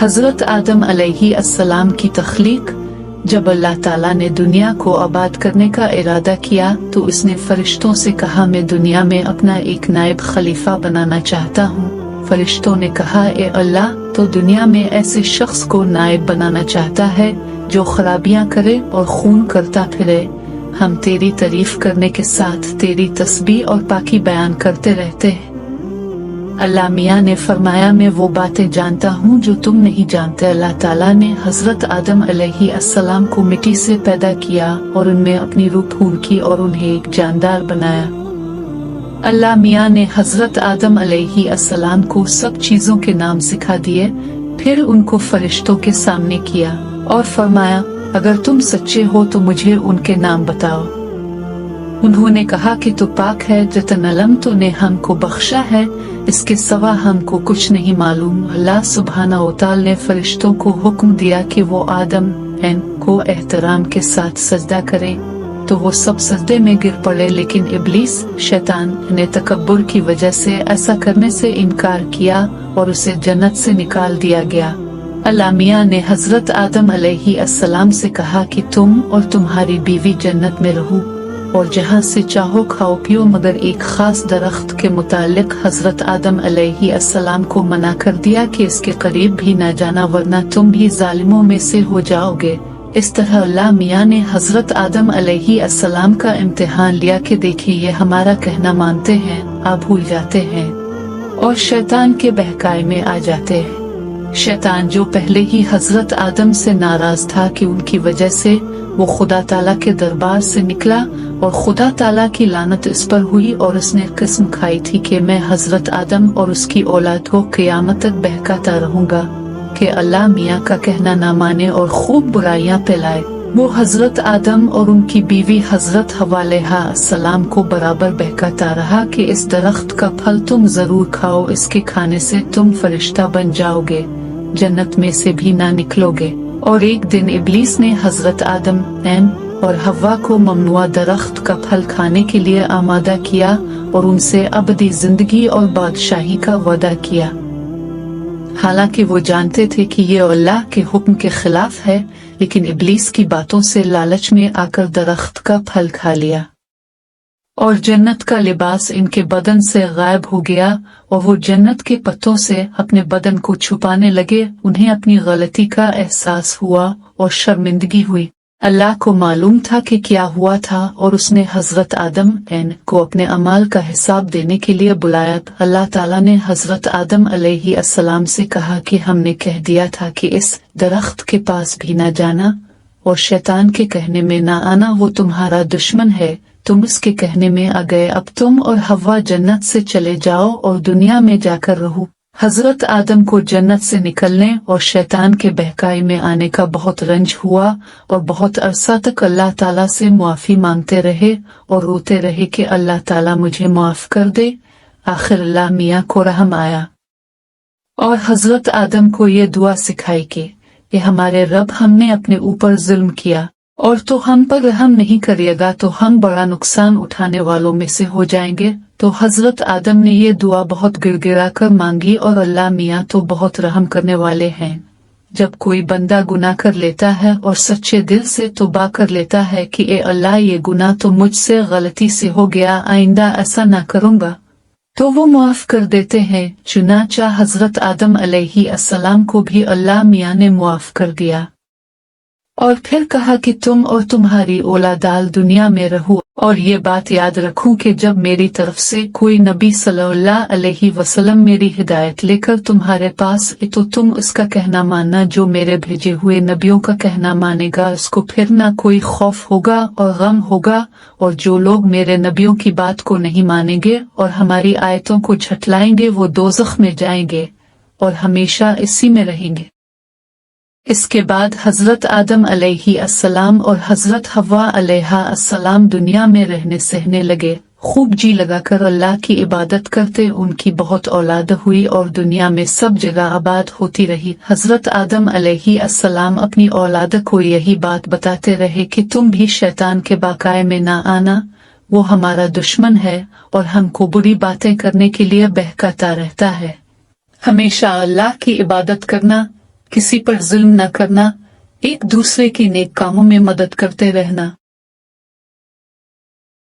हजरत आदम अलैहिस्सलाम की तख्लीक। जब अल्लाह ताला ने दुनिया को आबाद करने का इरादा किया तो उसने फरिश्तों से कहा, मैं दुनिया में अपना एक नायब खलीफा बनाना चाहता हूँ। फरिश्तों ने कहा, ए अल्लाह, तो दुनिया में ऐसे शख्स को नायब बनाना चाहता है जो खराबियाँ करे और खून करता फिरे। हम तेरी तारीफ करने के साथ तेरी तस्बीह और पाकी बयान करते रहते हैं। अल्लाह मियाँ ने फरमाया, मैं वो बातें जानता हूँ जो तुम नहीं जानते। अल्लाह ताला ने हजरत आदम अलैहिस्सलाम को मिट्टी से पैदा किया और उनमें अपनी रूह फूंकी और उन्हें एक जानदार बनाया। अल्लाह मियाँ ने हजरत आदम अलैहिस्सलाम को सब चीजों के नाम सिखा दिए, फिर उनको फरिश्तों के सामने किया और फरमाया, अगर तुम सच्चे हो तो मुझे उनके नाम बताओ। उन्होंने कहा कि तू पाक है, जितना इल्म तूने हमको बख्शा है इसके सिवा हमको कुछ नहीं मालूम। अल्लाह सुब्हानहू व तआला ने फरिश्तों को हुक्म दिया कि वो आदम को एहतराम के साथ सजदा करें, तो वो सब सजदे में गिर पड़े, लेकिन इब्लीस शैतान ने तकब्बुर की वजह से ऐसा करने से इनकार किया और उसे जन्नत से निकाल दिया गया। अल्लाह मियाँ ने हजरत आदम अलैहिस्सलाम से कहा कि तुम और तुम्हारी बीवी जन्नत में रहो और जहाँ से चाहो खाओ पियो, मगर एक खास दरख्त के मुतालिक हजरत आदम अलैहिस्सलाम को मना कर दिया कि इसके करीब भी न जाना वरना तुम भी जालिमों में से हो जाओगे। इस तरह अल्लाह मियाँ ने हजरत आदम अलैहिस्सलाम का इम्तिहान लिया कि देखिए ये हमारा कहना मानते हैं, आप भूल जाते हैं और शैतान के बहकाए में आ जाते हैं। शैतान जो पहले ही हजरत आदम से नाराज था कि उनकी वजह से वो खुदा ताला के दरबार से निकला और खुदा ताला की लानत इस पर हुई और उसने कसम खाई थी कि मैं हजरत आदम और उसकी औलाद को क़यामत तक बहकाता रहूंगा कि अल्लाह मियाँ का कहना ना माने और खूब बुराइयां फैलाए। वो हजरत आदम और उनकी बीवी हजरत हव्वा अलैहिस्सलाम को बराबर बहकाता रहा कि इस दरख्त का फल तुम जरूर खाओ, इसके खाने से तुम फरिश्ता बन जाओगे, जन्नत में से भी ना निकलोगे। और एक दिन इब्लीस ने हजरत आदम और हव्वा को ममनुआ दरख्त का फल खाने के लिए आमादा किया और उनसे अबदी जिंदगी और बादशाही का वादा किया। हालांकि वो जानते थे कि ये अल्लाह के हुक्म के खिलाफ है, लेकिन इब्लीस की बातों से लालच में आकर दरख्त का फल खा लिया और जन्नत का लिबास इनके बदन से गायब हो गया और वो जन्नत के पत्तों से अपने बदन को छुपाने लगे। उन्हें अपनी गलती का एहसास हुआ और शर्मिंदगी हुई। अल्लाह को मालूम था कि क्या हुआ था और उसने हजरत आदम को अपने अमाल का हिसाब देने के लिए बुलाया। अल्लाह ताला ने हजरत आदम अलैहिस्सलाम से कहा कि हमने कह दिया था कि इस दरख्त के पास भी न जाना और शैतान के कहने में न आना, वो तुम्हारा दुश्मन है। तुम उसके कहने में आ गए, अब तुम और हव्वा जन्नत से चले जाओ और दुनिया में जाकर रहो। हजरत आदम को जन्नत से निकलने और शैतान के बहकाई में आने का बहुत रंज हुआ और बहुत अरसा तक अल्लाह ताला से मुआफी मांगते रहे और रोते रहे कि अल्लाह ताला मुझे माफ कर दे। आखिर अल्लाह मियाँ को रहम आया और हजरत आदम को ये दुआ सिखाई कि हमारे रब, हमने अपने ऊपर जुल्म किया और तो हम पर रहम नहीं करिएगा तो हम बड़ा नुकसान उठाने वालों में से हो जाएंगे। तो हजरत आदम ने ये दुआ बहुत गिड़गिड़ा कर मांगी और अल्लाह मियाँ तो बहुत रहम करने वाले हैं। जब कोई बंदा गुनाह कर लेता है और सच्चे दिल से तौबा कर लेता है कि ए अल्लाह, ये गुनाह तो मुझसे गलती से हो गया, आइंदा ऐसा ना करूँगा, तो वो माफ कर देते हैं। चुनांचे हजरत आदम अलैहिस्सलाम को भी अल्लाह मियाँ ने माफ कर दिया और फिर कहा कि तुम और तुम्हारी औलादाल दुनिया में रहो और ये बात याद रखूं कि जब मेरी तरफ से कोई नबी सल्लल्लाहु अलैहि वसल्लम मेरी हिदायत लेकर तुम्हारे पास तो तुम उसका कहना मानना, जो मेरे भेजे हुए नबियों का कहना मानेगा उसको फिर ना कोई खौफ होगा और गम होगा, और जो लोग मेरे नबियों की बात को नहीं मानेंगे और हमारी आयतों को झटलाएंगे वो दोज़ख में जाएंगे और हमेशा इसी में रहेंगे। इसके बाद हजरत आदम अलैहिस्सलाम और हजरत हव्वा अलैहिस्सलाम दुनिया में रहने सहने लगे, खूब जी लगाकर अल्लाह की इबादत करते। उनकी बहुत औलाद हुई और दुनिया में सब जगह आबाद होती रही। हजरत आदम अलैहिस्सलाम अपनी औलाद को यही बात बताते रहे कि तुम भी शैतान के बाकाए में ना आना, वो हमारा दुश्मन है और हमको बुरी बातें करने के लिए बहकाता रहता है। हमेशा अल्लाह की इबादत करना, کسی پر ظلم نہ کرنا، ایک دوسرے کی نیک کاموں میں مدد کرتے رہنا۔